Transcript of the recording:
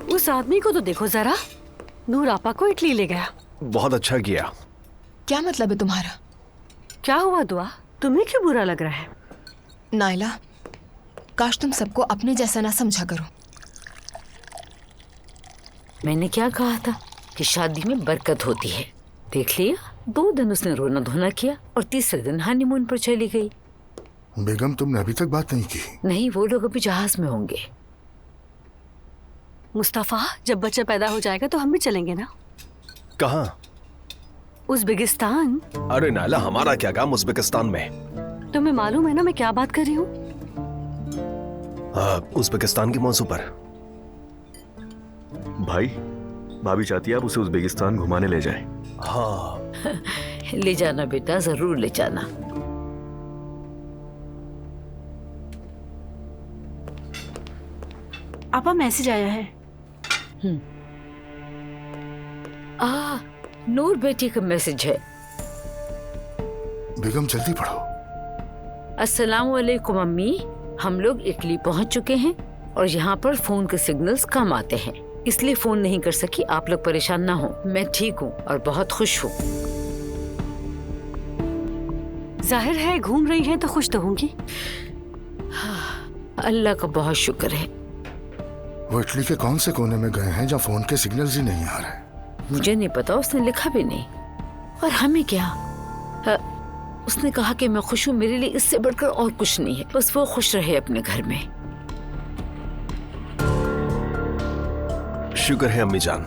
उस आदमी को तो देखो जरा, नूर आपा को इटली ले गया। बहुत अच्छा किया। क्या मतलब है तुम्हारा? क्या हुआ दुआ, तुम्हें क्यों बुरा लग रहा है? नायला, काश तुम सबको अपने जैसा ना समझा करो। मैंने क्या कहा था कि शादी में बरकत होती है। देख लिया, 2 दिन उसने रोना धोना किया और तीसरे दिन हनीमून पर चली गई। बेगम, तुमने अभी तक बात नहीं की? नहीं, वो लोग अभी जहाज में होंगे। मुस्तफा, जब बच्चा पैदा हो जाएगा तो हम भी चलेंगे ना। कहाँ? उज़्बेकिस्तान। अरे नायला, हमारा क्या काम उज़्बेकिस्तान में? तुम्हें मालूम है ना मैं क्या बात कर रही हूँ? उज़्बेकिस्तान के मौजू पर। भाई, भाभी चाहती है आप उसे उज़्बेकिस्तान घुमाने ले जाएं। हाँ ले जाना बेटा, जरूर ले जाना। आपा, मैसेज आया है। नूर बेटी का मैसेज है। बेगम जल्दी पढ़ो। अस्सलाम वालेकुम अम्मी, हम लोग इटली पहुंच चुके हैं और यहाँ पर फोन के सिग्नल्स कम आते हैं, इसलिए फोन नहीं कर सकी। आप लोग परेशान ना हो, मैं ठीक हूँ और बहुत खुश हूँ। जाहिर है घूम रही हैं तो खुश तो होंगी। अल्लाह का बहुत शुक्र है। वो इटली के कौन से कोने में गए हैं जहाँ फोन के सिग्नल्स ही नहीं आ रहे? मुझे नहीं पता, उसने लिखा भी नहीं। और हमें क्या? उसने कहा कि मैं खुश हूँ, मेरे लिए इससे बढ़कर और कुछ नहीं है, बस वो खुश रहे अपने घर में। शुक्र है अम्मी जान।